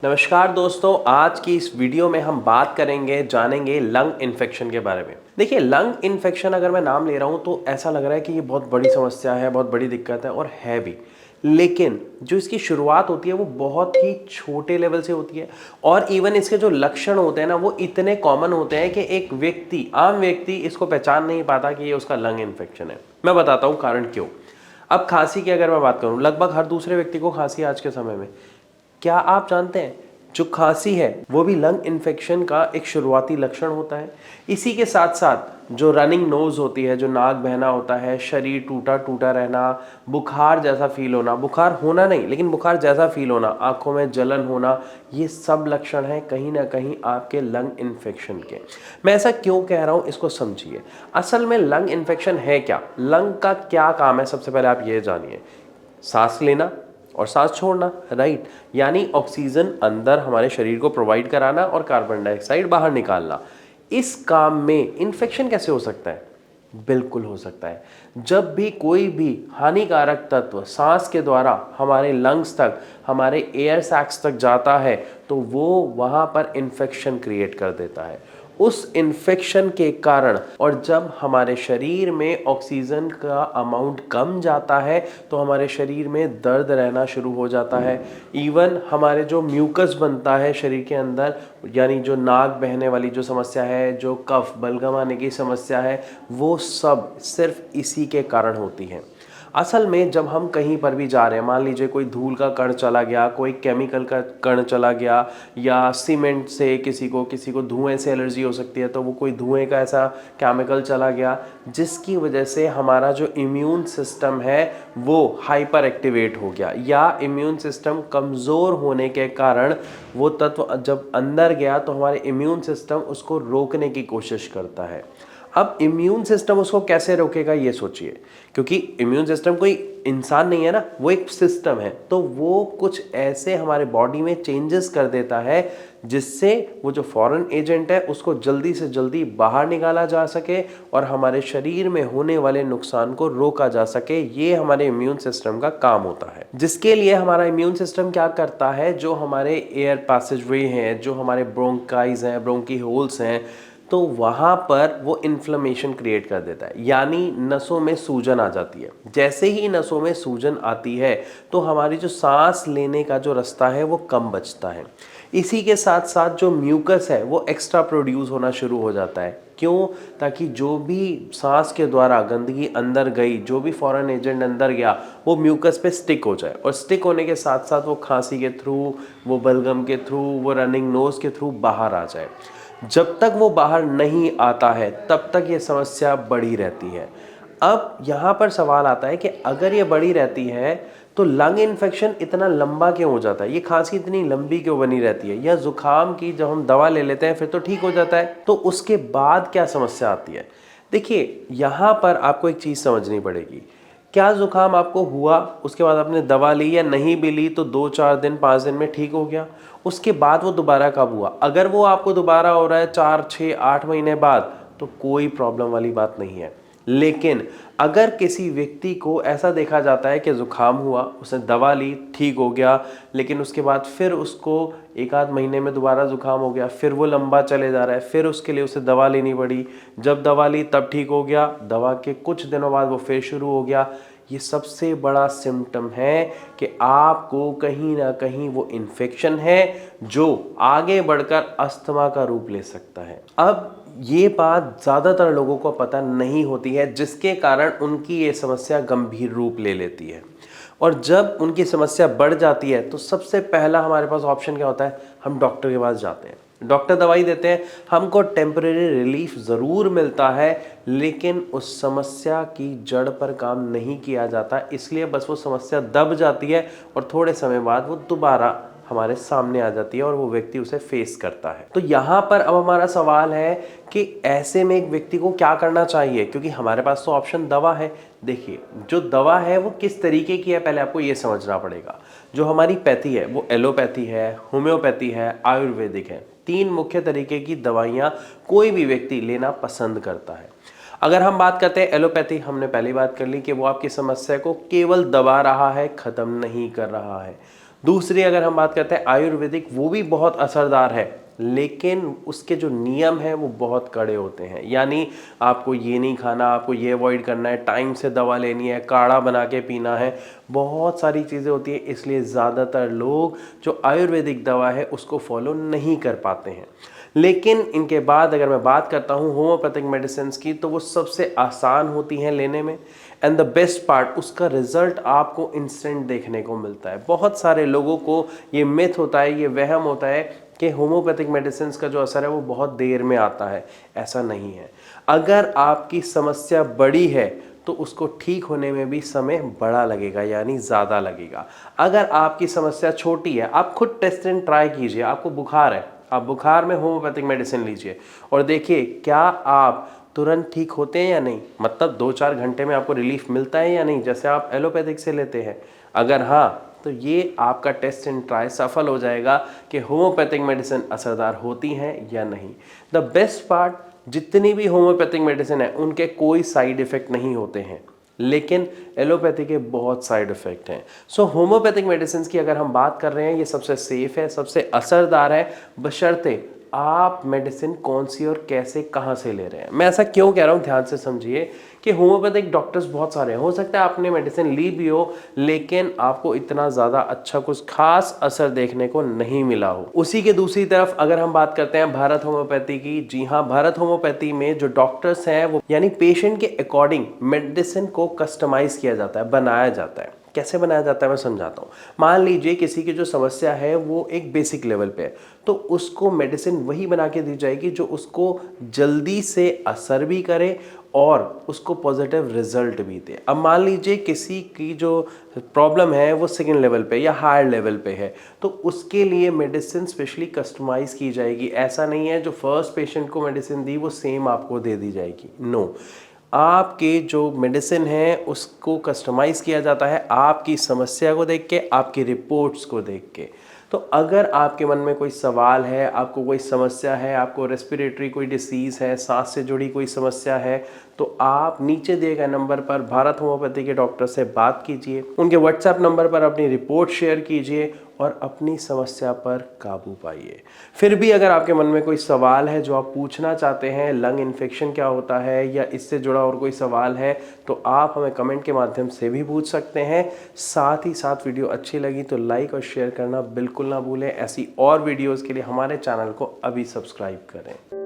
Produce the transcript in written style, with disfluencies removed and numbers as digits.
नमस्कार दोस्तों, आज की इस वीडियो में हम बात करेंगे, जानेंगे लंग इन्फेक्शन के बारे में। देखिए, लंग इन्फेक्शन अगर मैं नाम ले रहा हूँ तो ऐसा लग रहा है कि ये बहुत बड़ी समस्या है, बहुत बड़ी दिक्कत है और है भी। लेकिन जो इसकी शुरुआत होती है वो बहुत ही छोटे लेवल से होती है और इवन इसके जो लक्षण होते हैं ना वो इतने कॉमन होते हैं कि एक व्यक्ति, आम व्यक्ति इसको पहचान नहीं पाता कि ये उसका लंग इन्फेक्शन है। मैं बताता हूँ कारण क्यों। अब खांसी की अगर मैं बात करूँ, लगभग हर दूसरे व्यक्ति को खांसी है आज के समय में। क्या आप जानते हैं जो खांसी है वो भी लंग इन्फेक्शन का एक शुरुआती लक्षण होता है। इसी के साथ साथ जो रनिंग नोज होती है, जो नाक बहना होता है, शरीर टूटा टूटा रहना, बुखार जैसा फील होना, बुखार होना नहीं लेकिन बुखार जैसा फील होना, आंखों में जलन होना, ये सब लक्षण हैं कहीं ना कहीं आपके लंग इन्फेक्शन के। मैं ऐसा क्यों कह रहा हूँ इसको समझिए। असल में लंग इन्फेक्शन है क्या, लंग का क्या काम है, सबसे पहले आप ये जानिए। सांस लेना और सांस छोड़ना, राइट। यानी ऑक्सीजन अंदर हमारे शरीर को प्रोवाइड कराना और कार्बन डाइऑक्साइड बाहर निकालना। इस काम में इन्फेक्शन कैसे हो सकता है? बिल्कुल हो सकता है जब भी कोई भी हानिकारक तत्व सांस के द्वारा हमारे लंग्स तक, हमारे एयर सैक्स तक जाता है तो वो वहाँ पर इन्फेक्शन क्रिएट कर देता है। उस इन्फेक्शन के कारण और जब हमारे शरीर में ऑक्सीजन का अमाउंट कम जाता है तो हमारे शरीर में दर्द रहना शुरू हो जाता है। इवन हमारे जो म्यूकस बनता है शरीर के अंदर, यानी जो नाक बहने वाली जो समस्या है, जो कफ बलगम आने की समस्या है, वो सब सिर्फ इसी के कारण होती है। असल में जब हम कहीं पर भी जा रहे हैं, मान लीजिए कोई धूल का कण चला गया, कोई केमिकल का कण चला गया, या सीमेंट से किसी को धुएं से एलर्जी हो सकती है तो वो कोई धुएं का ऐसा केमिकल चला गया जिसकी वजह से हमारा जो इम्यून सिस्टम है वो हाइपर एक्टिवेट हो गया, या इम्यून सिस्टम कमज़ोर होने के कारण वो तत्व जब अंदर गया तो हमारे इम्यून सिस्टम उसको रोकने की कोशिश करता है। अब इम्यून सिस्टम उसको कैसे रोकेगा ये सोचिए, क्योंकि इम्यून सिस्टम कोई इंसान नहीं है ना, वो एक सिस्टम है। तो वो कुछ ऐसे हमारे बॉडी में चेंजेस कर देता है जिससे वो जो फॉरेन एजेंट है उसको जल्दी से जल्दी बाहर निकाला जा सके और हमारे शरीर में होने वाले नुकसान को रोका जा सके। ये हमारे इम्यून सिस्टम का काम होता है, जिसके लिए हमारा इम्यून सिस्टम क्या करता है, जो हमारे एयर पैसेज वे हैं, जो हमारे ब्रोंकाइज हैं, ब्रोंकी होल्स हैं, तो वहाँ पर वो इन्फ्लेमेशन क्रिएट कर देता है, यानी नसों में सूजन आ जाती है। जैसे ही नसों में सूजन आती है तो हमारी जो सांस लेने का जो रास्ता है वो कम बचता है। इसी के साथ साथ जो म्यूकस है वो एक्स्ट्रा प्रोड्यूस होना शुरू हो जाता है। क्यों? ताकि जो भी सांस के द्वारा गंदगी अंदर गई, जो भी फॉरेन एजेंट अंदर गया, वो म्यूकस पे स्टिक हो जाए और स्टिक होने के साथ साथ वो खांसी के थ्रू, वो बलगम के थ्रू, वो रनिंग नोज के थ्रू बाहर आ जाए। जब तक वो बाहर नहीं आता है तब तक ये समस्या बढ़ी रहती है। अब यहाँ पर सवाल आता है कि अगर ये बढ़ी रहती है तो लंग इन्फेक्शन इतना लंबा क्यों हो जाता है, ये खांसी इतनी लंबी क्यों बनी रहती है, या जुकाम की जब हम दवा ले लेते हैं फिर तो ठीक हो जाता है, तो उसके बाद क्या समस्या आती है? देखिए, यहाँ पर आपको एक चीज़ समझनी पड़ेगी। क्या जुकाम आपको हुआ, उसके बाद आपने दवा ली या नहीं भी ली तो 2-4 दिन 5 दिन में ठीक हो गया, उसके बाद वो दोबारा कब हुआ? अगर वो आपको दोबारा हो रहा है 4-6-8 महीने बाद तो कोई प्रॉब्लम वाली बात नहीं है। लेकिन अगर किसी व्यक्ति को ऐसा देखा जाता है कि जुकाम हुआ, उसने दवा ली, ठीक हो गया, लेकिन उसके बाद फिर उसको 1-8 महीने में दोबारा जुकाम हो गया, फिर वो लंबा चले जा रहा है, फिर उसके लिए उसे दवा लेनी पड़ी, जब दवा ली तब ठीक हो गया, दवा के कुछ दिनों बाद वो फिर शुरू हो गया, ये सबसे बड़ा सिम्टम है कि आपको कहीं ना कहीं वो इन्फेक्शन है जो आगे बढ़कर अस्थमा का रूप ले सकता है। अब ये बात ज़्यादातर लोगों को पता नहीं होती है, जिसके कारण उनकी ये समस्या गंभीर रूप ले लेती है। और जब उनकी समस्या बढ़ जाती है तो सबसे पहला हमारे पास ऑप्शन क्या होता है? हम डॉक्टर के पास जाते हैं, डॉक्टर दवाई देते हैं, हमको टेम्परेरी रिलीफ ज़रूर मिलता है लेकिन उस समस्या की जड़ पर काम नहीं किया जाता, इसलिए बस वो समस्या दब जाती है और थोड़े समय बाद वो दोबारा हमारे सामने आ जाती है और वो व्यक्ति उसे फेस करता है। तो यहाँ पर अब हमारा सवाल है कि ऐसे में एक व्यक्ति को क्या करना चाहिए, क्योंकि हमारे पास तो ऑप्शन दवा है। देखिए, जो दवा है वो किस तरीके की है पहले आपको ये समझना पड़ेगा। जो हमारी पैथी है वो एलोपैथी है, होम्योपैथी है, आयुर्वेदिक है। 3 मुख्य तरीके की दवाइयाँ कोई भी व्यक्ति लेना पसंद करता है। अगर हम बात करते हैं एलोपैथी, हमने पहली बात कर ली कि वो आपकी समस्या को केवल दबा रहा है, ख़त्म नहीं कर रहा है। दूसरी अगर हम बात करते हैं आयुर्वेदिक, वो भी बहुत असरदार है, लेकिन उसके जो नियम हैं वो बहुत कड़े होते हैं। यानी आपको ये नहीं खाना, आपको ये अवॉइड करना है, टाइम से दवा लेनी है, काढ़ा बना के पीना है, बहुत सारी चीज़ें होती हैं। इसलिए ज़्यादातर लोग जो आयुर्वेदिक दवा है उसको फॉलो नहीं कर पाते हैं। लेकिन इनके बाद अगर मैं बात करता हूँ होम्योपैथिक मेडिसिन की, तो वो सबसे आसान होती हैं लेने में, एंड द बेस्ट पार्ट, उसका रिजल्ट आपको इंस्टेंट देखने को मिलता है। बहुत सारे लोगों को ये मिथ होता है, ये वहम होता है कि होम्योपैथिक मेडिसिन का जो असर है वो बहुत देर में आता है। ऐसा नहीं है। अगर आपकी समस्या बड़ी है तो उसको ठीक होने में भी समय बड़ा लगेगा, यानी ज़्यादा लगेगा। अगर आपकी समस्या छोटी है, आप खुद टेस्ट एंड ट्राई कीजिए। आपको बुखार है, आप बुखार में होम्योपैथिक मेडिसिन लीजिए और देखिए क्या आप तुरंत ठीक होते हैं या नहीं, मतलब 2-4 घंटे में आपको रिलीफ मिलता है या नहीं, जैसे आप एलोपैथिक से लेते हैं। अगर हाँ, तो ये आपका टेस्ट एंड ट्राई सफल हो जाएगा कि होम्योपैथिक मेडिसिन असरदार होती हैं या नहीं। द बेस्ट पार्ट, जितनी भी होम्योपैथिक मेडिसिन है उनके कोई साइड इफेक्ट नहीं होते हैं, लेकिन एलोपैथी के बहुत साइड इफेक्ट हैं। सो होम्योपैथिक मेडिसिन की अगर हम बात कर रहे हैं, ये सबसे सेफ है, सबसे असरदार है, बशर्ते आप मेडिसिन कौन सी और कैसे कहाँ से ले रहे हैं। मैं ऐसा क्यों कह रहा हूँ, ध्यान से समझिए कि होम्योपैथिक डॉक्टर्स बहुत सारे हैं। हो सकता है आपने मेडिसिन ली भी हो, लेकिन आपको इतना ज़्यादा अच्छा कुछ खास असर देखने को नहीं मिला हो। उसी के दूसरी तरफ अगर हम बात करते हैं भारत होम्योपैथी की, जी हाँ, भारत होम्योपैथी में जो डॉक्टर्स हैं वो यानी पेशेंट के अकॉर्डिंग मेडिसिन को कस्टमाइज किया जाता है, बनाया जाता है। कैसे बनाया जाता है मैं समझाता हूँ। मान लीजिए किसी की जो समस्या है वो एक बेसिक लेवल पे है, तो उसको मेडिसिन वही बना के दी जाएगी जो उसको जल्दी से असर भी करे और उसको पॉजिटिव रिजल्ट भी दे। अब मान लीजिए किसी की जो प्रॉब्लम है वो सेकेंड लेवल पे या हायर लेवल पे है, तो उसके लिए मेडिसिन स्पेशली कस्टमाइज की जाएगी। ऐसा नहीं है जो फर्स्ट पेशेंट को मेडिसिन दी वो सेम आपको दे दी जाएगी, नो। आपके जो मेडिसिन है उसको कस्टमाइज़ किया जाता है आपकी समस्या को देख के, आपकी रिपोर्ट्स को देख के। तो अगर आपके मन में कोई सवाल है, आपको कोई समस्या है, आपको रेस्पिरेटरी कोई डिसीज़ है, सांस से जुड़ी कोई समस्या है, तो आप नीचे दिए गए नंबर पर भारत होम्योपैथी के डॉक्टर से बात कीजिए, उनके व्हाट्सएप नंबर पर अपनी रिपोर्ट शेयर कीजिए और अपनी समस्या पर काबू पाइए। फिर भी अगर आपके मन में कोई सवाल है जो आप पूछना चाहते हैं, लंग इन्फेक्शन क्या होता है या इससे जुड़ा और कोई सवाल है, तो आप हमें कमेंट के माध्यम से भी पूछ सकते हैं। साथ ही साथ वीडियो अच्छी लगी तो लाइक और शेयर करना बिल्कुल ना भूलें। ऐसी और वीडियोज़ के लिए हमारे चैनल को अभी सब्सक्राइब करें।